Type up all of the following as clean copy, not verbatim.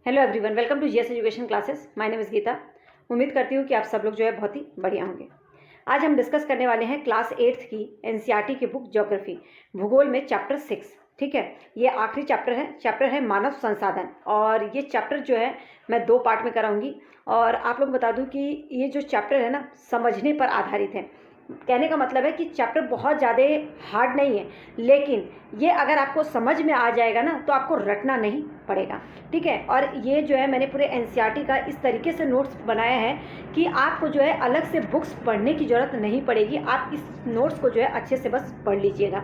Hello everyone, welcome to GS education classes. My name is Geeta. उम्मीद करती हूँ कि आप सब लोग जो है बहुत ही बढ़िया होंगे। आज हम डिस्कस करने वाले हैं क्लास 8th की एनसीईआरटी की बुक ज्योग्राफी भूगोल में चैप्टर 6। ठीक है, ये आखिरी चैप्टर है मानव संसाधन। और ये चैप्टर जो है मैं 2 पार्ट में कराऊंगी। और आप लोग बता दूं कि ये जो चैप्टर है ना, समझने पर आधारित है। कहने का मतलब है कि चैप्टर बहुत ज़्यादा हार्ड नहीं है, लेकिन ये अगर आपको समझ में आ जाएगा ना तो आपको रटना नहीं पड़ेगा। ठीक है, और ये जो है मैंने पूरे एनसीईआरटी का इस तरीके से नोट्स बनाया है कि आपको जो है अलग से बुक्स पढ़ने की ज़रूरत नहीं पड़ेगी। आप इस नोट्स को जो है अच्छे से बस पढ़ लीजिएगा।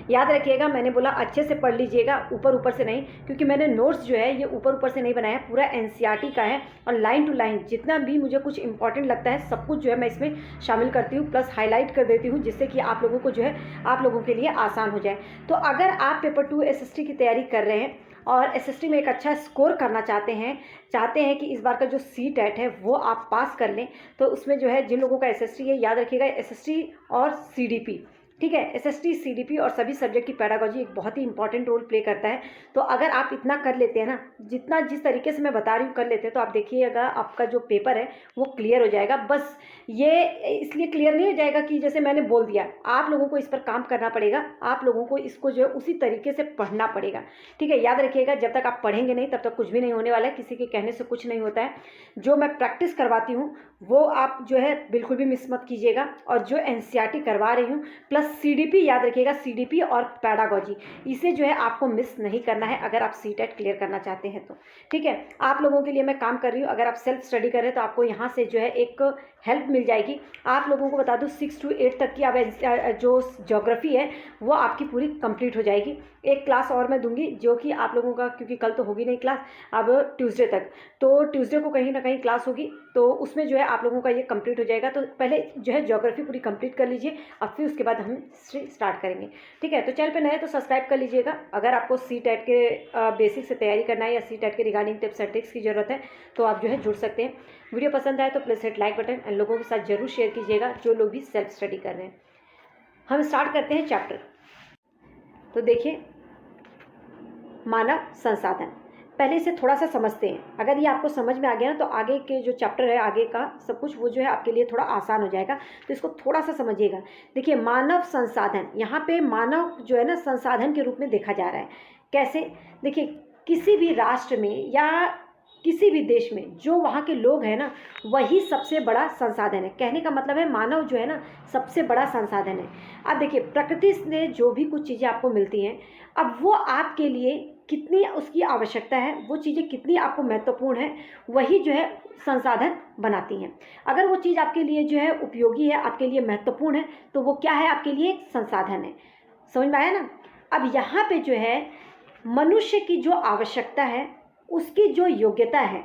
याद रखिएगा, मैंने बोला अच्छे से पढ़ लीजिएगा, ऊपर ऊपर से नहीं, क्योंकि मैंने नोट्स जो है ये ऊपर ऊपर से नहीं बनाया, पूरा एनसीईआरटी का है। और लाइन टू लाइन जितना भी मुझे कुछ इंपॉर्टेंट लगता है सब कुछ जो है मैं इसमें शामिल करती हूँ, प्लस हाईलाइट कर देती हूँ, जिससे कि आप लोगों को जो है आप लोगों के लिए आसान हो जाए। तो अगर आप पेपर 2 एसएसटी की तैयारी कर रहे हैं और एसएसटी में एक अच्छा स्कोर करना चाहते हैं कि इस बार का जो सीटेट है वो आप पास कर लें, तो उसमें जो है जिन लोगों का एसएसटी है, याद रखिएगा एसएसटी और सीडीपी, ठीक है, एसएसटी सीडीपी और सभी सब्जेक्ट की पैडागोजी एक बहुत ही इंपॉर्टेंट रोल प्ले करता है। तो अगर आप इतना कर लेते हैं ना, जितना जिस तरीके से मैं बता रही हूँ कर लेते हैं, तो आप देखिएगा आपका जो पेपर है वो क्लियर हो जाएगा। बस ये इसलिए क्लियर नहीं हो जाएगा कि जैसे मैंने बोल दिया, आप लोगों को इस पर काम करना पड़ेगा, आप लोगों को इसको जो है उसी तरीके से पढ़ना पड़ेगा। ठीक है, याद रखिएगा, जब तक आप पढ़ेंगे नहीं तब तक कुछ भी नहीं होने वाला है। किसी के कहने से कुछ नहीं होता है। जो मैं प्रैक्टिस करवाती हूँ वो आप जो है बिल्कुल भी मिस मत कीजिएगा। और जो एनसीईआरटी करवा रही हूँ प्लस सीडीपी, याद रखिएगा सीडीपी और पैडागोजी, इसे जो है आपको मिस नहीं करना है अगर आप सीटेट क्लियर करना चाहते हैं तो। ठीक है, आप लोगों के लिए मैं काम कर रही हूँ। अगर आप सेल्फ स्टडी कर रहे हैं तो आपको यहाँ से जो है एक हेल्प मिल जाएगी। आप लोगों को बता दूँ 6 to 8 तक की अब जो ज्योग्राफी है वो आपकी पूरी कंप्लीट हो जाएगी। एक क्लास और मैं दूंगी जो कि आप लोगों का, क्योंकि कल तो होगी नहीं क्लास, अब ट्यूसडे तक, तो ट्यूसडे को कहीं ना कहीं क्लास होगी, तो उसमें जो है आप लोगों का ये कंप्लीट हो जाएगा। तो पहले जो है ज्योग्राफी पूरी कंप्लीट कर लीजिए, अब फिर उसके बाद हम हिस्ट्री स्टार्ट करेंगे। ठीक है, तो चैनल पे नए तो सब्सक्राइब कर लीजिएगा। अगर आपको सीटेट के बेसिक से तैयारी करना है या सीटेट के रिगार्डिंग टिप्स एंड ट्रिक्स की ज़रूरत है तो आप जो है जुड़ सकते हैं। वीडियो पसंद आए तो please hit like button and लोगों के साथ जरूर शेयर कीजिएगा जो लोग भी सेल्फ स्टडी कर रहे हैं। हम स्टार्ट करते हैं चैप्टर। तो देखिए, मानव संसाधन, पहले इसे थोड़ा सा समझते हैं। अगर ये आपको समझ में आ गया ना तो आगे के जो चैप्टर है, आगे का सब कुछ वो जो है आपके लिए थोड़ा आसान हो जाएगा। तो इसको थोड़ा सा समझिएगा। देखिए, मानव संसाधन, यहाँ पे मानव जो है ना संसाधन के रूप में देखा जा रहा है। कैसे? देखिए, किसी भी राष्ट्र में या किसी भी देश में जो वहाँ के लोग हैं ना, वही सबसे बड़ा संसाधन है। कहने का मतलब है मानव जो है ना सबसे बड़ा संसाधन है। अब देखिए, प्रकृति से जो भी कुछ चीज़ें आपको मिलती हैं, अब वो आपके लिए कितनी उसकी आवश्यकता है, वो चीज़ें कितनी आपको महत्वपूर्ण है, वही जो है संसाधन बनाती हैं। अगर वो चीज़ आपके लिए जो है उपयोगी है, आपके लिए महत्वपूर्ण है, तो वो क्या है? आपके लिए एक संसाधन है। समझ में आया ना? अब यहाँ पे जो है मनुष्य की जो आवश्यकता है, उसकी जो योग्यता है,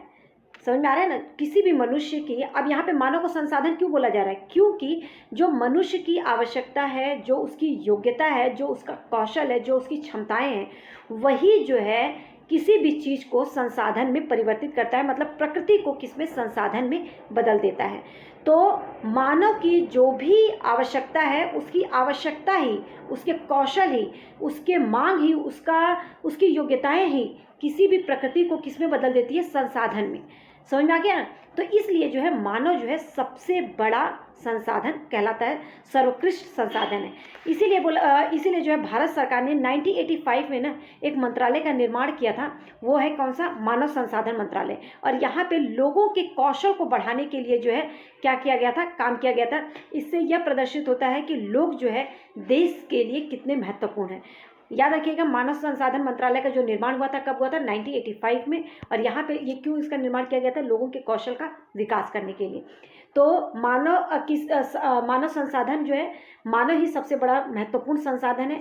समझ में आ रहा है ना, किसी भी मनुष्य की। अब यहाँ पे मानव को संसाधन क्यों बोला जा रहा है? क्योंकि जो मनुष्य की आवश्यकता है, जो उसकी योग्यता है, जो उसका कौशल है, जो उसकी क्षमताएं हैं, वही जो है किसी भी चीज़ को संसाधन में परिवर्तित करता है। मतलब प्रकृति को किसमें? संसाधन में बदल देता है। तो मानव की जो भी आवश्यकता है, उसकी आवश्यकता ही, उसके कौशल ही, उसके मांग ही, उसकी योग्यताएं ही किसी भी प्रकृति को किसमें बदल देती है? संसाधन में। समझ में आ गया? तो इसलिए जो है मानव जो है सबसे बड़ा संसाधन कहलाता है, सर्वोत्कृष्ट संसाधन है। इसीलिए जो है भारत सरकार ने 1985 में ना एक मंत्रालय का निर्माण किया था। वो है कौन सा? मानव संसाधन मंत्रालय। और यहाँ पे लोगों के कौशल को बढ़ाने के लिए जो है क्या किया गया था? काम किया गया था। इससे यह प्रदर्शित होता है कि लोग जो है देश के लिए कितने महत्वपूर्ण हैं। याद रखिएगा, मानव संसाधन मंत्रालय का जो निर्माण हुआ था, कब हुआ था? 1985 में। और यहाँ पे ये क्यों इसका निर्माण किया गया था? लोगों के कौशल का विकास करने के लिए। तो मानव संसाधन जो है, मानव ही सबसे बड़ा महत्वपूर्ण संसाधन है,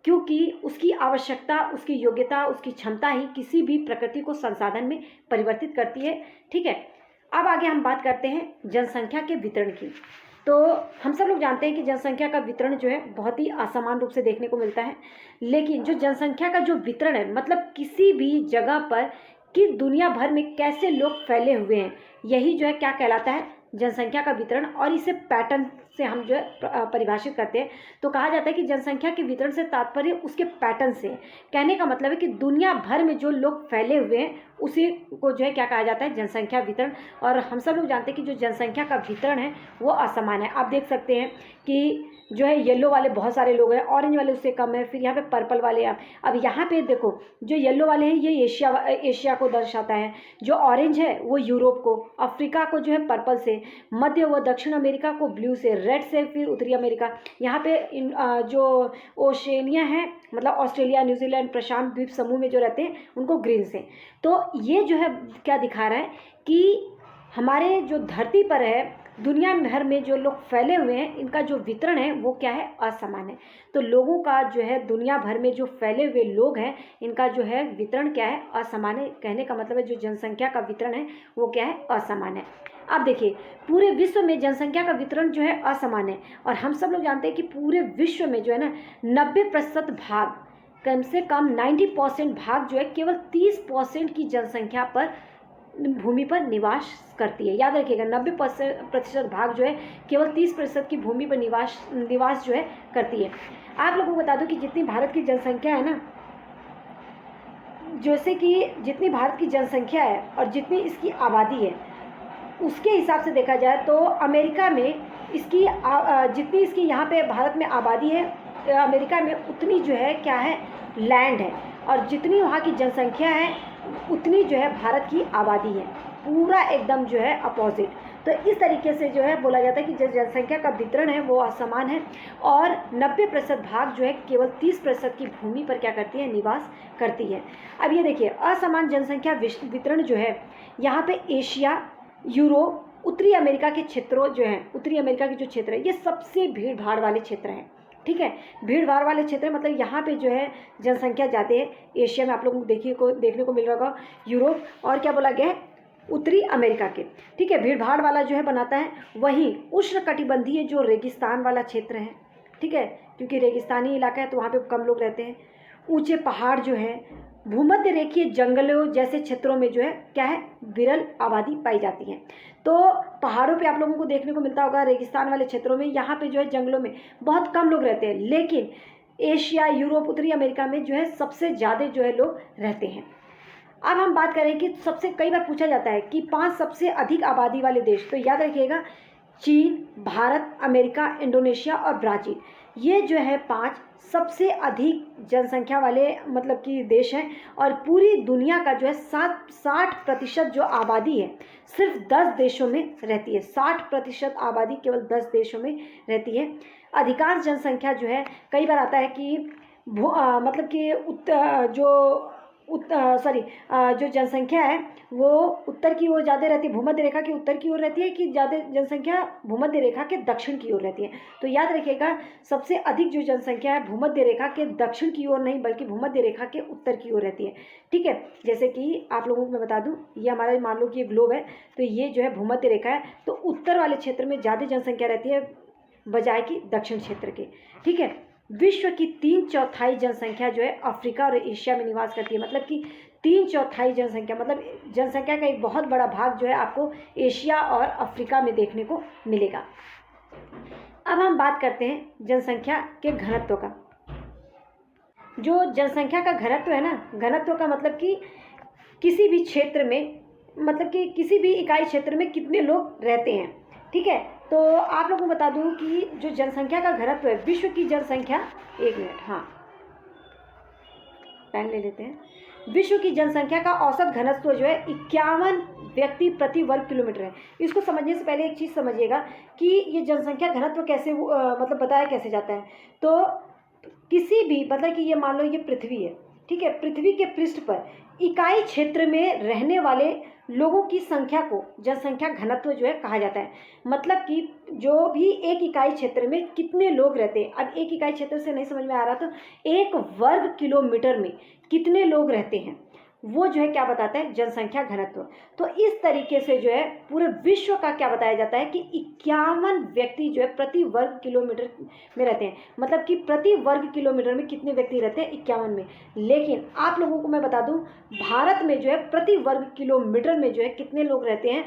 क्योंकि उसकी आवश्यकता, उसकी योग्यता, उसकी क्षमता ही किसी भी प्रकृति को संसाधन में परिवर्तित करती है। ठीक है, अब आगे हम बात करते हैं जनसंख्या के वितरण की। तो हम सब लोग जानते हैं कि जनसंख्या का वितरण जो है बहुत ही असमान रूप से देखने को मिलता है। लेकिन जो जनसंख्या का जो वितरण है, मतलब किसी भी जगह पर कि दुनिया भर में कैसे लोग फैले हुए हैं, यही जो है क्या कहलाता है? जनसंख्या का वितरण। और इसे पैटर्न से हम जो है परिभाषित करते हैं तो कहा जाता है कि जनसंख्या के वितरण से तात्पर्य उसके पैटर्न से। कहने का मतलब है कि दुनिया भर में जो लोग फैले हुए हैं उसी को जो है क्या कहा जाता है, जनसंख्या वितरण। और हम सब लोग जानते हैं कि जो जनसंख्या का वितरण है वो असमान है। आप देख सकते हैं कि जो है येलो वाले बहुत सारे लोग हैं, ऑरेंज वाले उससे कम है, फिर यहाँ पे पर्पल वाले हैं। अब यहाँ पे देखो जो येलो वाले हैं ये एशिया को दर्शाता है, जो ऑरेंज है वो यूरोप को, अफ्रीका को जो है पर्पल से, मध्य व दक्षिण अमेरिका को ब्लू से, रेड से फिर उत्तरी अमेरिका, यहाँ पे जो ओशेनिया है मतलब ऑस्ट्रेलिया, न्यूजीलैंड, प्रशांत द्वीप समूह में जो रहते हैं उनको ग्रीन से। तो ये जो है क्या दिखा रहा है कि हमारे जो धरती पर है दुनिया भर में जो लोग फैले हुए हैं इनका जो वितरण है वो क्या है, असमान है। तो लोगों का जो है दुनिया भर में जो फैले हुए लोग हैं इनका जो है वितरण क्या है, असमान है। कहने का मतलब है जो जनसंख्या का वितरण है वो क्या है, असमान है। अब देखिए पूरे विश्व में जनसंख्या का वितरण जो है असमान है और हम सब लोग जानते हैं कि पूरे विश्व में जो है ना 90% भाग, कम से कम 90% भाग जो है केवल 30% की जनसंख्या पर भूमि पर निवास करती है। याद रखिएगा 90% भाग जो है केवल 30% की भूमि पर निवास जो है करती है। आप लोगों को बता दूं कि जितनी भारत की जनसंख्या है ना, जैसे कि जितनी भारत की जनसंख्या है और जितनी इसकी आबादी है उसके हिसाब से देखा जाए तो अमेरिका में इसकी जितनी इसकी यहाँ पे भारत में आबादी है अमेरिका में उतनी जो है क्या है, लैंड है, और जितनी वहाँ की जनसंख्या है उतनी जो है भारत की आबादी है। पूरा एकदम जो है अपोजिट। तो इस तरीके से जो है बोला जाता है कि जो जनसंख्या का वितरण है वो असमान है और 90% भाग जो है केवल 30% की भूमि पर क्या करती है, निवास करती है। अब ये देखिए असमान जनसंख्या वितरण जो है यहाँ पे एशिया, यूरोप, उत्तरी अमेरिका के क्षेत्रों जो हैं, उत्तरी अमेरिका के जो क्षेत्र है ये सबसे भीड़ भाड़ वाले क्षेत्र हैं। ठीक है, भीड़ भाड़ वाले क्षेत्र मतलब यहाँ पे जो है जनसंख्या ज़्यादा है। एशिया में आप लोगों को देखने को मिल रहा होगा, यूरोप और क्या बोला गया है, उत्तरी अमेरिका के। ठीक है, भीड़ भाड़ वाला जो है बनाता है। वहीं उष्णकटिबंधीय जो रेगिस्तान वाला क्षेत्र है, ठीक है, क्योंकि रेगिस्तानी इलाका है तो वहाँ पे कम लोग रहते हैं। ऊंचे पहाड़ जो है, भूमध्य रेखीय जंगलों जैसे क्षेत्रों में जो है क्या है, विरल आबादी पाई जाती है। तो पहाड़ों पे आप लोगों को देखने को मिलता होगा, रेगिस्तान वाले क्षेत्रों में यहाँ पे जो है जंगलों में बहुत कम लोग रहते हैं, लेकिन एशिया, यूरोप, उत्तरी अमेरिका में जो है सबसे ज़्यादा जो है लोग रहते हैं। अब हम बात करें कि सबसे कई बार पूछा जाता है कि 5 सबसे अधिक आबादी वाले देश, तो याद रखिएगा चीन, भारत, अमेरिका, इंडोनेशिया और ब्राज़ील, ये जो है 5 सबसे अधिक जनसंख्या वाले मतलब कि देश हैं। और पूरी दुनिया का जो है 60% जो आबादी है सिर्फ 10 देशों में रहती है। 60% आबादी केवल 10 देशों में रहती है। अधिकांश जनसंख्या जो है कई बार आता है कि मतलब कि जो जनसंख्या है वो उत्तर की ओर ज़्यादा रहती है, भूमध्य रेखा के उत्तर की ओर रहती है, कि ज़्यादा जनसंख्या भूमध्य रेखा के दक्षिण की ओर रहती है। तो याद रखिएगा सबसे अधिक जो जनसंख्या है भूमध्य रेखा के दक्षिण की ओर नहीं बल्कि भूमध्य रेखा के उत्तर की ओर रहती है। ठीक है, जैसे कि आप लोगों को मैं बता दूं, ये हमारा मान लो कि ये ग्लोब है तो ये जो है भूमध्य रेखा है, तो उत्तर वाले क्षेत्र में ज़्यादा जनसंख्या रहती है बजाय कि दक्षिण क्षेत्र के। ठीक है, विश्व की 3/4 जनसंख्या जो है अफ्रीका और एशिया में निवास करती है। मतलब कि 3/4 जनसंख्या मतलब जनसंख्या का एक बहुत बड़ा भाग जो है आपको एशिया और अफ्रीका में देखने को मिलेगा। अब हम बात करते हैं जनसंख्या के घनत्व का। जो जनसंख्या का घनत्व है ना, घनत्व का मतलब कि किसी भी क्षेत्र में मतलब कि किसी भी इकाई क्षेत्र में कितने लोग रहते हैं। ठीक है, तो आप लोगों को बता दूं कि जो जनसंख्या का घनत्व है विश्व की जनसंख्या, एक मिनट, हाँ पेन ले लेते हैं। विश्व की जनसंख्या का औसत घनत्व जो है 51 व्यक्ति प्रति वर्ग किलोमीटर है। इसको समझने से पहले एक चीज़ समझिएगा कि ये जनसंख्या घनत्व कैसे मतलब बताया कैसे जाता है। तो किसी भी मतलब कि ये मान लो ये पृथ्वी है, ठीक है, पृथ्वी के पृष्ठ पर इकाई क्षेत्र में रहने वाले लोगों की संख्या को जनसंख्या घनत्व जो है कहा जाता है। मतलब कि जो भी एक इकाई क्षेत्र में कितने लोग रहते हैं, अब एक इकाई क्षेत्र से नहीं समझ में आ रहा तो 1 वर्ग किलोमीटर में कितने लोग रहते हैं वो जो है क्या बताता है, जनसंख्या घनत्व। तो इस तरीके से जो है पूरे विश्व का क्या बताया जाता है कि 51 व्यक्ति जो है प्रति वर्ग किलोमीटर में रहते हैं। मतलब कि प्रति वर्ग किलोमीटर में कितने व्यक्ति रहते हैं, 51 में। लेकिन आप लोगों को मैं बता दूं भारत में जो है प्रति वर्ग किलोमीटर में जो है कितने लोग रहते हैं,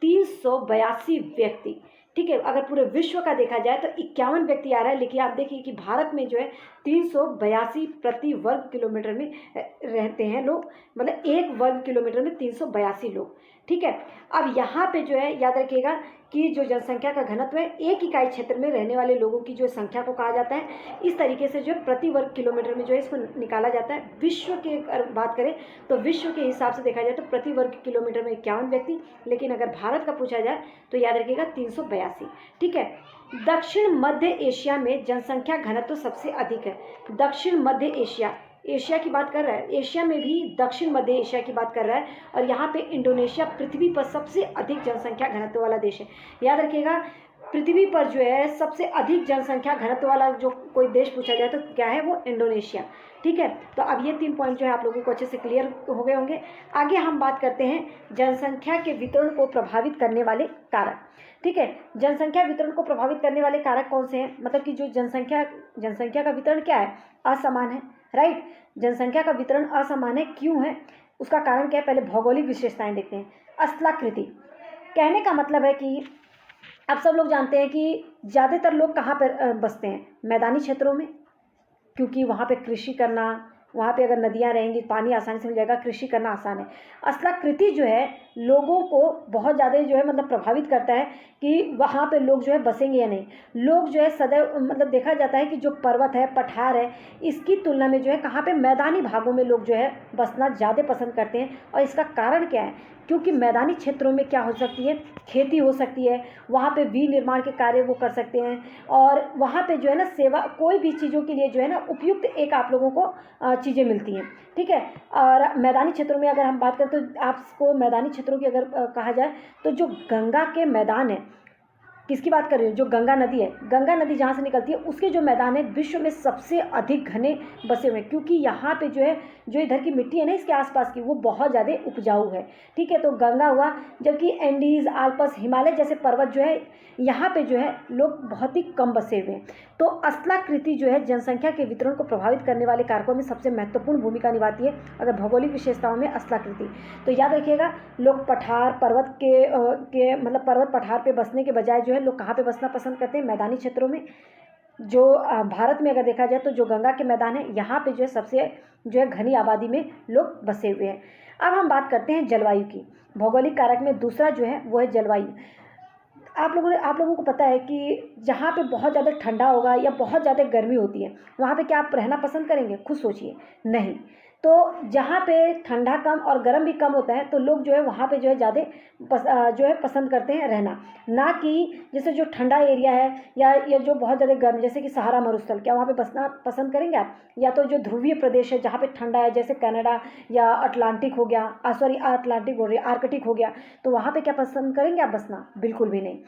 382 व्यक्ति। ठीक है। अगर पूरे विश्व का देखा जाए तो 51 व्यक्ति आ रहा है, लेकिन आप देखिए कि भारत में जो है 382 प्रति वर्ग किलोमीटर में रहते हैं लोग, मतलब 1 वर्ग किलोमीटर में 382 लोग, ठीक है। अब यहाँ पे जो है याद रखिएगा कि जो जनसंख्या का घनत्व है एक इकाई क्षेत्र में रहने वाले लोगों की जो संख्या को कहा जाता है। इस तरीके से जो है प्रति वर्ग किलोमीटर में जो है इसको निकाला जाता है। विश्व की अगर बात करें तो विश्व के हिसाब से देखा जाए तो प्रति वर्ग किलोमीटर में 51 व्यक्ति, लेकिन अगर भारत का पूछा जाए तो याद रखिएगा 382, ठीक है। दक्षिण मध्य एशिया में जनसंख्या घनत्व सबसे अधिक है। दक्षिण मध्य एशिया, एशिया की बात कर रहा है, एशिया में भी दक्षिण मध्य एशिया की बात कर रहा है, और यहाँ पे इंडोनेशिया पृथ्वी पर सबसे अधिक जनसंख्या घनत्व वाला देश है। याद रखिएगा पृथ्वी पर जो है सबसे अधिक जनसंख्या घनत्व वाला जो कोई देश पूछा जाए तो क्या है, वो इंडोनेशिया, ठीक है। तो अब ये 3 पॉइंट जो है आप लोगों को अच्छे से क्लियर हो गए होंगे। आगे हम बात करते हैं जनसंख्या के वितरण को प्रभावित करने वाले कारक, ठीक है। जनसंख्या वितरण को प्रभावित करने वाले कारक कौन से हैं, मतलब कि जो जनसंख्या का वितरण क्या है, असमान है, राइट। जनसंख्या का वितरण असमान है, क्यों है, उसका कारण क्या है, पहले भौगोलिक विशेषताएं देखते हैं। स्थलाकृति, कहने का मतलब है कि आप सब लोग जानते हैं कि ज़्यादातर लोग कहाँ पर बसते हैं, मैदानी क्षेत्रों में, क्योंकि वहाँ पे कृषि करना, वहाँ पे अगर नदियाँ रहेंगी पानी आसानी से मिल जाएगा, कृषि करना आसान है। स्थलाकृति जो है लोगों को बहुत ज़्यादा जो है मतलब प्रभावित करता है कि वहाँ पे लोग जो है बसेंगे या नहीं। लोग जो है सदैव मतलब देखा जाता है कि जो पर्वत है, पठार है, इसकी तुलना में जो है कहाँ पे मैदानी भागों में लोग जो है बसना ज़्यादा पसंद करते हैं। और इसका कारण क्या है, क्योंकि मैदानी क्षेत्रों में क्या हो सकती है, खेती हो सकती है, वहाँ पे विनिर्माण के कार्य वो कर सकते हैं, और वहाँ पे जो है ना सेवा, कोई भी चीज़ों के लिए जो है ना उपयुक्त एक आप लोगों को चीज़ें मिलती हैं, ठीक है। और मैदानी क्षेत्रों में अगर हम बात करें तो आपको मैदानी क्षेत्रों की अगर कहा जाए तो जो गंगा के मैदान है, किसकी बात कर रही हूँ, जो गंगा नदी है, गंगा नदी जहाँ से निकलती है उसके जो मैदान है विश्व में सबसे अधिक घने बसे हुए हैं, क्योंकि यहाँ पे जो है जो इधर की मिट्टी है ना इसके आसपास की वो बहुत ज़्यादा उपजाऊ है, ठीक है। तो गंगा हुआ, जबकि एंडीज़, आल्प्स, हिमालय जैसे पर्वत जो है यहाँ पे जो है लोग बहुत ही कम बसे हुए हैं। तो स्थलाकृति जो है जनसंख्या के वितरण को प्रभावित करने वाले कारकों में सबसे महत्वपूर्ण भूमिका निभाती है। अगर भौगोलिक विशेषताओं में स्थलाकृति, तो याद रखिएगा लोग पठार पर्वत के मतलब पर्वत पठार पे बसने के बजाय जो है लोग कहाँ पे बसना पसंद करते हैं, मैदानी क्षेत्रों में। जो भारत में अगर देखा जाए तो जो गंगा के मैदान है यहाँ पे जो है सबसे जो है घनी आबादी में लोग बसे हुए हैं। अब हम बात करते हैं जलवायु की। भौगोलिक कारक में दूसरा जो है वो है जलवायु। आप लोगों को पता है कि जहाँ पे बहुत ज़्यादा ठंडा होगा या बहुत ज़्यादा गर्मी होती है वहाँ पे क्या आप रहना पसंद करेंगे, खुद सोचिए, नहीं। तो जहाँ पे ठंडा कम और गर्म भी कम होता है तो लोग जो है वहाँ पे जो है ज़्यादा जो है पसंद करते हैं रहना, ना कि जैसे जो ठंडा एरिया है या जो बहुत ज़्यादा गर्म, जैसे कि सहारा मरुस्थल, क्या वहाँ पे बसना पसंद करेंगे आप, या तो जो ध्रुवीय प्रदेश है जहाँ पे ठंडा है जैसे कनाडा या अटलांटिक हो गया, अटलांटिक बोल रही, आर्कटिक हो गया, तो वहाँ पे क्या पसंद करेंगे आप बसना, बिल्कुल भी नहीं।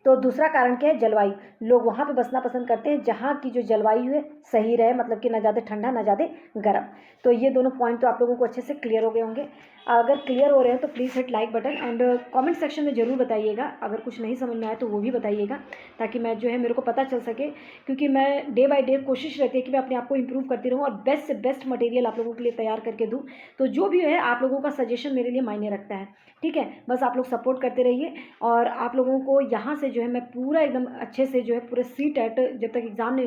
तो दूसरा कारण क्या है, जलवायु। लोग वहाँ पे बसना पसंद करते हैं जहाँ की जो जलवायु है सही रहे, मतलब कि ना ज़्यादा ठंडा ना ज़्यादा गर्म। तो ये दोनों पॉइंट तो आप लोगों को अच्छे से क्लियर हो गए होंगे। अगर क्लियर हो रहे हैं तो please hit like button and comment section में ज़रूर बताइएगा। अगर कुछ नहीं समझ में आए तो वो भी बताइएगा, ताकि मैं जो है मेरे को पता चल सके, क्योंकि मैं डे बाय डे कोशिश रहती है कि मैं अपने आप को इम्प्रूव करती रहूँ और बेस्ट से बेस्ट मटेरियल आप लोगों के लिए तैयार करके दूँ। तो जो भी है आप लोगों का सजेशन मेरे लिए मायने रखता है, ठीक है। बस आप लोग सपोर्ट करते रहिए, और आप लोगों को यहाँ से जो है मैं पूरा एकदम अच्छे से जो है पूरे CTET जब तक एग्ज़ाम नहीं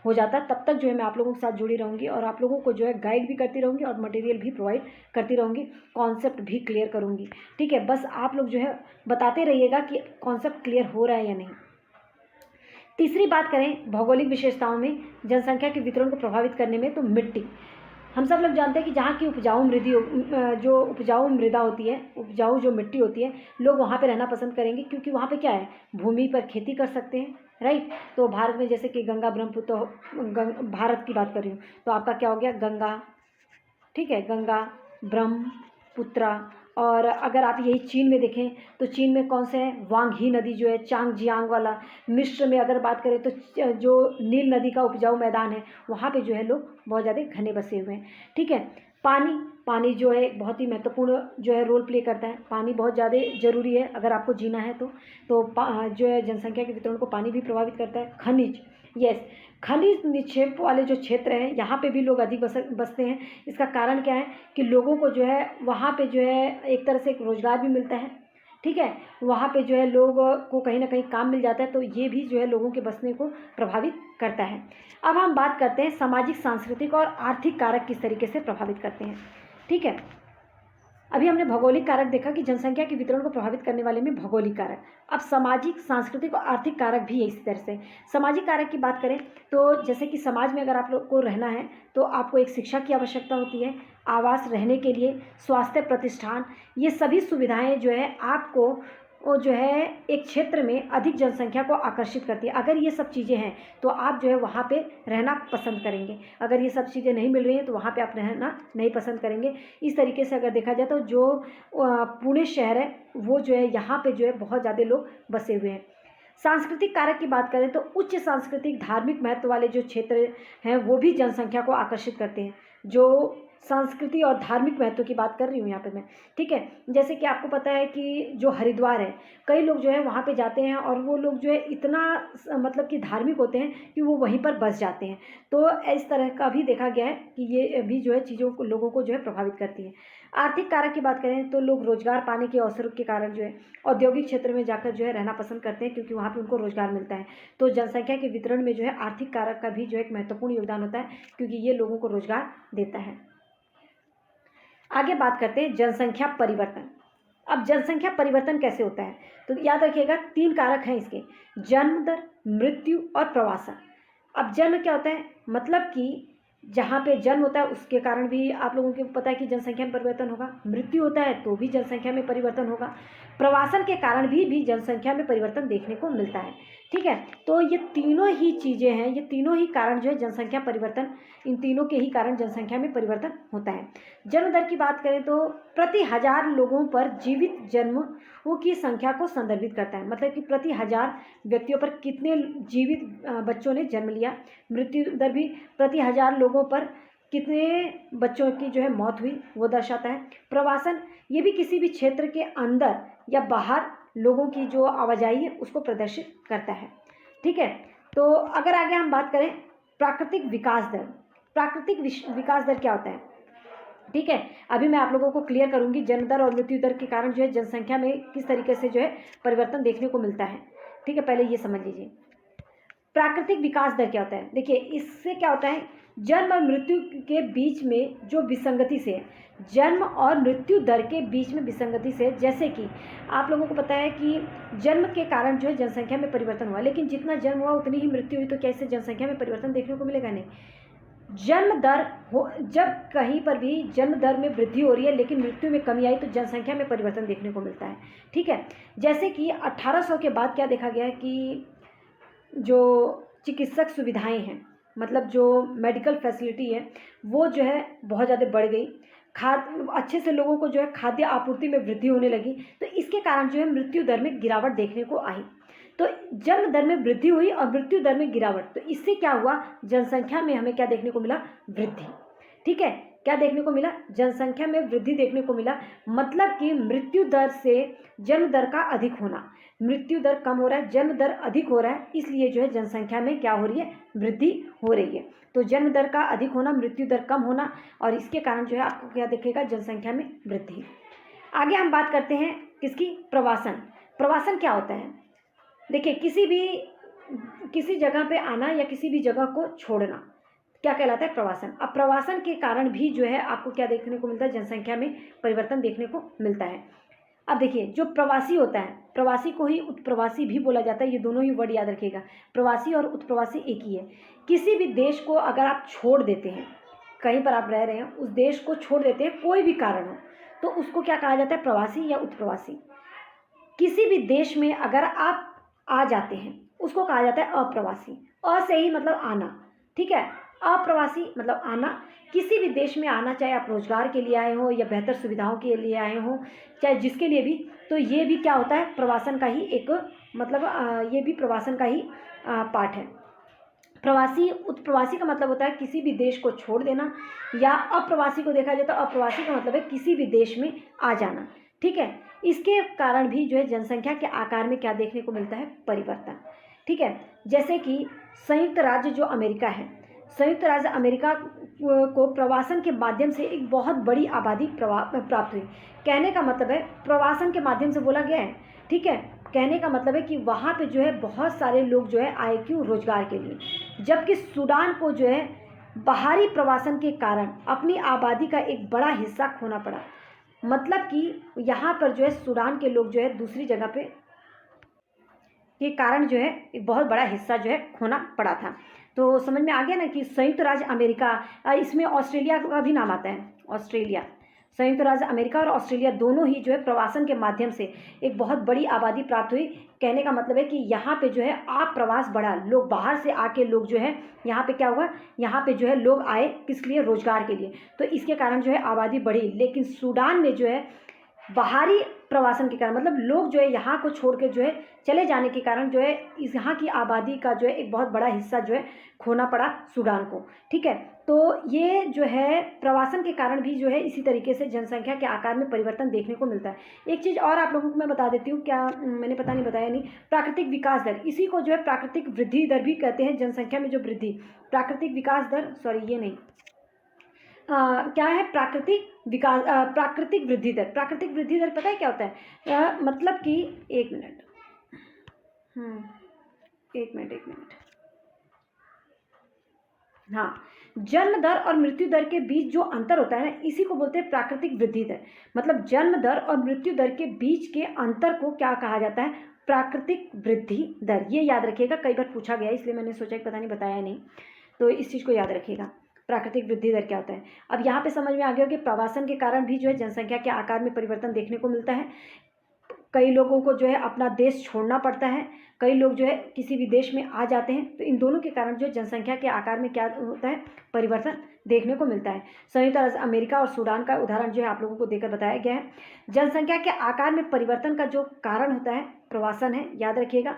हो जाता तब तक जो है मैं आप लोगों के साथ जुड़ी रहूँगी, और आप लोगों को जो है गाइड भी करती रहूँगी और मटेरियल भी प्रोवाइड करती रहूँगी, कॉन्सेप्ट भी क्लियर करूँगी, ठीक है। बस आप लोग जो है बताते रहिएगा कि कॉन्सेप्ट क्लियर हो रहा है या नहीं। तीसरी बात करें भौगोलिक विशेषताओं में जनसंख्या के वितरण को प्रभावित करने में, तो मिट्टी। हम सब लोग जानते हैं कि जहाँ की उपजाऊ मृदा होती है, उपजाऊ जो मिट्टी होती है, लोग वहाँ पे रहना पसंद करेंगे, क्योंकि वहाँ पे क्या है, भूमि पर खेती कर सकते हैं, राइट। तो भारत में जैसे कि गंगा ब्रह्मपुत्र, भारत की बात कर रही हूँ, तो आपका क्या हो गया, गंगा, ठीक है, गंगा ब्रह्मपुत्रा। और अगर आप यही चीन में देखें तो चीन में कौन से हैं, वांगही नदी जो है, चांगजियांग वाला। मिस्र में अगर बात करें तो जो नील नदी का उपजाऊ मैदान है वहाँ पे जो है लोग बहुत ज़्यादा घने बसे हुए हैं, ठीक है। पानी जो है बहुत ही महत्वपूर्ण जो है रोल प्ले करता है, पानी बहुत ज़्यादा ज़रूरी है अगर आपको जीना है तो जो है जनसंख्या के वितरण को पानी भी प्रभावित करता है। खनिज, यस, खनिज निक्षेप वाले जो क्षेत्र हैं यहाँ पे भी लोग अधिक बसते हैं। इसका कारण क्या है कि लोगों को जो है वहाँ पे जो है एक तरह से एक रोज़गार भी मिलता है, ठीक है, वहाँ पे जो है लोगों को कहीं ना कहीं काम मिल जाता है, तो ये भी जो है लोगों के बसने को प्रभावित करता है। अब हम बात करते हैं सामाजिक, सांस्कृतिक और आर्थिक कारक किस तरीके से प्रभावित करते हैं। ठीक है, अभी हमने भौगोलिक कारक देखा कि जनसंख्या के वितरण को प्रभावित करने वाले में भौगोलिक कारक। अब सामाजिक, सांस्कृतिक और आर्थिक कारक भी है इसी तरह से। सामाजिक कारक की बात करें तो जैसे कि समाज में अगर आप लोग को रहना है तो आपको एक शिक्षा की आवश्यकता होती है, आवास रहने के लिए, स्वास्थ्य प्रतिष्ठान, ये सभी सुविधाएं जो है आपको वो जो है एक क्षेत्र में अधिक जनसंख्या को आकर्षित करती है। अगर ये सब चीज़ें हैं तो आप जो है वहाँ पे रहना पसंद करेंगे। अगर ये सब चीज़ें नहीं मिल रही हैं तो वहाँ पे आप रहना नहीं पसंद करेंगे। इस तरीके से अगर देखा जाए तो जो पुणे शहर है वो जो है यहाँ पे जो है बहुत ज़्यादा लोग बसे हुए हैं। सांस्कृतिक कारक की बात करें तो उच्च सांस्कृतिक धार्मिक महत्व वाले जो क्षेत्र हैं वो भी जनसंख्या को आकर्षित करते हैं। जो संस्कृति और धार्मिक महत्व की बात कर रही हूँ यहाँ पे मैं, ठीक है। जैसे कि आपको पता है कि जो हरिद्वार है, कई लोग जो है वहाँ पे जाते हैं और वो लोग जो है इतना मतलब कि धार्मिक होते हैं कि वो वहीं पर बस जाते हैं। तो इस तरह का भी देखा गया है कि ये भी जो है चीज़ों को, लोगों को जो है प्रभावित करती है। आर्थिक कारक की बात करें तो लोग रोजगार पाने के अवसरों के कारण जो है औद्योगिक क्षेत्र में जाकर जो है रहना पसंद करते हैं, क्योंकि वहाँ पे उनको रोजगार मिलता है। तो जनसंख्या के वितरण में जो है आर्थिक कारक का भी जो एक महत्वपूर्ण योगदान होता है, क्योंकि ये लोगों को रोजगार देता है। आगे बात करते हैं जनसंख्या परिवर्तन। अब जनसंख्या परिवर्तन कैसे होता है तो याद रखिएगा 3 कारक हैं इसके: जन्म दर, मृत्यु और प्रवासन। अब जन्म क्या होता है, मतलब कि जहाँ पे जन्म होता है उसके कारण भी आप लोगों को पता है कि जनसंख्या में परिवर्तन होगा। मृत्यु होता है तो भी जनसंख्या में परिवर्तन होगा। प्रवासन के कारण भी जनसंख्या में परिवर्तन देखने को मिलता है। ठीक है, तो ये तीनों ही चीज़ें हैं, ये तीनों ही कारण जो है जनसंख्या परिवर्तन, इन तीनों के ही कारण जनसंख्या में परिवर्तन होता है। जन्म दर की बात करें तो प्रति 1000 लोगों पर जीवित जन्मों की संख्या को संदर्भित करता है, मतलब कि प्रति 1000 व्यक्तियों पर कितने जीवित बच्चों ने जन्म लिया। मृत्यु दर भी प्रति 1000 लोगों पर कितने बच्चों की जो है मौत हुई वो दर्शाता है। प्रवासन, ये भी किसी भी क्षेत्र के अंदर या बाहर लोगों की जो आवाजाही है उसको प्रदर्शित करता है। ठीक है, तो अगर आगे हम बात करें प्राकृतिक विकास दर। प्राकृतिक विकास दर क्या होता है, ठीक है, अभी मैं आप लोगों को क्लियर करूंगी जन्म दर और मृत्यु दर के कारण जो है जनसंख्या में किस तरीके से जो है परिवर्तन देखने को मिलता है। ठीक है, पहले ये समझ लीजिए प्राकृतिक विकास दर क्या होता है। देखिए इससे क्या होता है, जन्म और मृत्यु के बीच में जो विसंगति से, जन्म और मृत्यु दर के बीच में विसंगति से, जैसे कि आप लोगों को पता है कि जन्म के कारण जो है जनसंख्या में परिवर्तन हुआ, लेकिन जितना जन्म हुआ उतनी ही मृत्यु हुई, तो क्या इससे जनसंख्या में परिवर्तन देखने को मिलेगा? नहीं। जन्म दर हो, जब कहीं पर भी जन्म दर में वृद्धि हो रही है लेकिन मृत्यु में कमी आई तो जनसंख्या में परिवर्तन देखने को मिलता है। ठीक है, जैसे कि 1800 के बाद क्या देखा गया है कि जो चिकित्सक सुविधाएं हैं, मतलब जो मेडिकल फैसिलिटी है वो जो है बहुत ज़्यादा बढ़ गई। अच्छे से लोगों को जो है खाद्य आपूर्ति में वृद्धि होने लगी, तो इसके कारण जो है मृत्यु दर में गिरावट देखने को आई। तो जन्म दर में वृद्धि हुई और मृत्यु दर में गिरावट, तो इससे क्या हुआ, जनसंख्या में हमें क्या देखने को मिला? वृद्धि। ठीक है, क्या देखने को मिला? जनसंख्या में वृद्धि देखने को मिला, मतलब कि मृत्यु दर से जन्म दर का अधिक होना। मृत्यु दर कम हो रहा है, जन्म दर अधिक हो रहा है, इसलिए जो है जनसंख्या में क्या हो रही है? वृद्धि हो रही है। तो जन्म दर का अधिक होना, मृत्यु दर कम होना, और इसके कारण जो है आपको क्या दिखेगा? जनसंख्या में वृद्धि। आगे हम बात करते हैं किसकी? प्रवासन। प्रवासन क्या होता है? देखिए किसी जगह पे आना या किसी भी जगह को छोड़ना क्या कहलाता है? प्रवासन। अब प्रवासन के कारण भी जो है आपको क्या देखने को मिलता है? जनसंख्या में परिवर्तन देखने को मिलता है। अब देखिए जो प्रवासी होता है, प्रवासी को ही उत्प्रवासी भी बोला जाता है, ये दोनों ही वर्ड याद रखिएगा। प्रवासी और उत्प्रवासी एक ही है। किसी भी देश को अगर आप छोड़ देते हैं, कहीं पर आप रह रहे हैं, उस देश को छोड़ देते हैं कोई भी कारण हो, तो उसको क्या कहा जाता है? प्रवासी या उत्प्रवासी। किसी भी देश में अगर आप आ जाते हैं उसको कहा जाता है अप्रवासी। अ से ही मतलब आना, ठीक है। अप्रवासी मतलब आना, किसी भी देश में आना, चाहे आप रोजगार के लिए आए हो या बेहतर सुविधाओं के लिए आए हो, चाहे जिसके लिए भी, तो ये भी क्या होता है? प्रवासन का ही एक मतलब ये भी प्रवासन का ही पार्ट है। प्रवासी, उत्प्रवासी का मतलब होता है किसी भी देश को छोड़ देना, या अप्रवासी को देखा जाए तो अप्रवासी का मतलब है किसी भी देश में आ जाना। ठीक है, इसके कारण भी जो है जनसंख्या के आकार में क्या देखने को मिलता है? परिवर्तन। ठीक है, जैसे कि संयुक्त राज्य जो अमेरिका है, संयुक्त राज्य अमेरिका को प्रवासन के माध्यम से एक बहुत बड़ी आबादी प्राप्त हुई। कहने का मतलब है प्रवासन के माध्यम से बोला गया है, ठीक है। कहने का मतलब है कि वहाँ पे जो है बहुत सारे लोग जो है आए, क्यों? रोजगार के लिए। जबकि सूडान को जो है बाहरी प्रवासन के कारण अपनी आबादी का एक बड़ा हिस्सा खोना पड़ा। मतलब कि यहाँ पर जो है सूडान के लोग जो है दूसरी जगह पे के कारण जो है एक बहुत बड़ा हिस्सा जो है खोना पड़ा था। तो समझ में आ गया ना कि संयुक्त राज्य अमेरिका, इसमें ऑस्ट्रेलिया का भी नाम आता है। ऑस्ट्रेलिया, संयुक्त राज्य अमेरिका और ऑस्ट्रेलिया दोनों ही जो है प्रवासन के माध्यम से एक बहुत बड़ी आबादी प्राप्त हुई। कहने का मतलब है कि यहाँ पे जो है आप प्रवास बढ़ा, लोग बाहर से आके लोग जो है यहाँ पे क्या हुआ, यहाँ पे जो है लोग आए किस लिए? रोजगार के लिए। तो इसके कारण जो है आबादी बढ़ी। लेकिन सूडान में जो है बाहरी प्रवासन के कारण, मतलब लोग जो है यहाँ को छोड़ के जो है चले जाने के कारण जो है इस यहाँ की आबादी का जो है एक बहुत बड़ा हिस्सा जो है खोना पड़ा सूडान को, ठीक है। तो ये जो है प्रवासन के कारण भी जो है इसी तरीके से जनसंख्या के आकार में परिवर्तन देखने को मिलता है। एक चीज़ और आप लोगों को मैं बता देती हूँ, क्या मैंने पता नहीं बताया नहीं, प्राकृतिक विकास दर, इसी को जो है प्राकृतिक वृद्धि दर भी कहते हैं। जनसंख्या में जो वृद्धि, प्राकृतिक विकास दर, सॉरी ये नहीं, क्या है? प्राकृतिक विकास, प्राकृतिक वृद्धि दर। प्राकृतिक वृद्धि दर पता है क्या होता है? मतलब कि एक मिनट, एक मिनट, हाँ, जन्म दर और मृत्यु दर के बीच जो अंतर होता है ना, इसी को बोलते हैं प्राकृतिक वृद्धि दर। मतलब जन्म दर और मृत्यु दर के बीच के अंतर को क्या कहा जाता है? प्राकृतिक वृद्धि दर। ये याद रखिएगा, कई बार पूछा गया, इसलिए मैंने सोचा कि पता नहीं बताया नहीं, तो इस चीज़ को याद रखिएगा, प्राकृतिक वृद्धि दर क्या होता है। अब यहाँ पे समझ में आ गया कि प्रवासन के कारण भी जो है जनसंख्या के आकार में परिवर्तन देखने को मिलता है। कई लोगों को जो है अपना देश छोड़ना पड़ता है, कई लोग जो है किसी भी देश में आ जाते हैं। तो इन दोनों के कारण जो जनसंख्या के आकार में क्या होता है? परिवर्तन देखने को मिलता है। संयुक्त राज्य अमेरिका और सूडान का उदाहरण जो है आप लोगों को देकर बताया गया है। जनसंख्या के आकार में परिवर्तन का जो कारण होता है प्रवासन है, याद रखिएगा।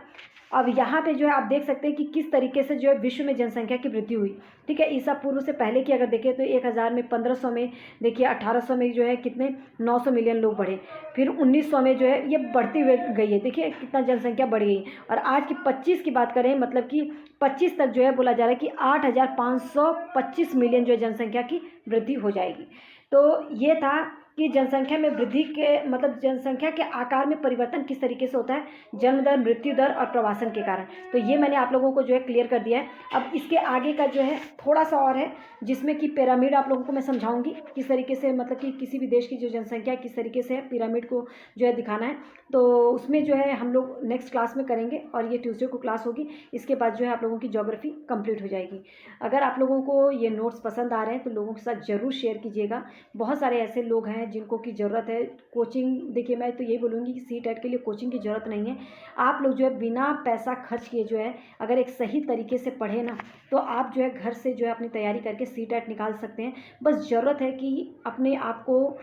अब यहाँ पे जो है आप देख सकते हैं कि किस तरीके से जो है विश्व में जनसंख्या की वृद्धि हुई, ठीक है। ईसा पूर्व से पहले की अगर देखें तो 1000 में, 1500 में देखिए, 1800 में जो है कितने 900 मिलियन लोग बढ़े, फिर 1900 में जो है ये बढ़ती हुई गई है, देखिए कितना जनसंख्या बढ़ गई। और आज की 25 की बात करें, मतलब कि 25 तक जो है बोला जा रहा है कि 8525 मिलियन जो है जनसंख्या की वृद्धि हो जाएगी। तो ये था कि जनसंख्या में वृद्धि के मतलब जनसंख्या के आकार में परिवर्तन किस तरीके से होता है, जन्म दर, मृत्यु दर और प्रवासन के कारण। तो ये मैंने आप लोगों को जो है क्लियर कर दिया है। अब इसके आगे का जो है थोड़ा सा और है, जिसमें कि पिरामिड आप लोगों को मैं समझाऊंगी किस तरीके से, मतलब कि किसी भी देश की जो जनसंख्या किस तरीके से पिरामिड को जो है दिखाना है। तो उसमें जो है हम लोग नेक्स्ट क्लास में करेंगे, और ये ट्यूसडे को क्लास होगी। इसके बाद जो है आप लोगों की ज्योग्राफी कंप्लीट हो जाएगी। अगर आप लोगों को ये नोट्स पसंद आ रहे हैं तो लोगों के साथ ज़रूर शेयर कीजिएगा। बहुत सारे ऐसे लोग हैं जिनको की ज़रूरत है कोचिंग। देखिए मैं तो यही बोलूँगी कि CTET के लिए कोचिंग की ज़रूरत नहीं है। आप लोग जो है बिना पैसा खर्च किए जो है अगर एक सही तरीके से पढ़े ना, तो आप जो है घर से जो है अपनी तैयारी करके CTET निकाल सकते हैं। बस ज़रूरत है कि अपने आप को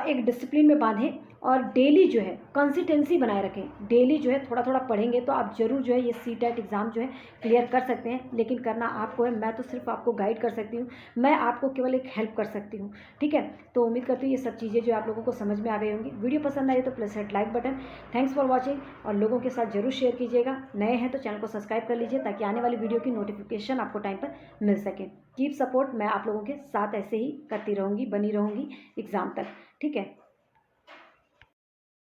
एक डिसिप्लिन में बांधें और डेली जो है कंसिस्टेंसी बनाए रखें। डेली जो है थोड़ा थोड़ा पढ़ेंगे तो आप ज़रूर जो है ये CTET एग्ज़ाम जो है क्लियर कर सकते हैं। लेकिन करना आपको है, मैं तो सिर्फ आपको गाइड कर सकती हूँ, मैं आपको केवल एक हेल्प कर सकती हूँ, ठीक है। तो उम्मीद करती हूँ ये सब चीज़ें जो आप लोगों को समझ में आ गई होंगी। वीडियो पसंद आई तो please hit like button. Thanks for watching, और लोगों के साथ जरूर शेयर कीजिएगा। नए हैं तो चैनल को सब्सक्राइब कर लीजिए ताकि आने वाली वीडियो की नोटिफिकेशन आपको टाइम पर मिल सके। कीप सपोर्ट, मैं आप लोगों के साथ ऐसे ही करती रहूँगी, बनी रहूँगी एग्ज़ाम तक, ठीक है।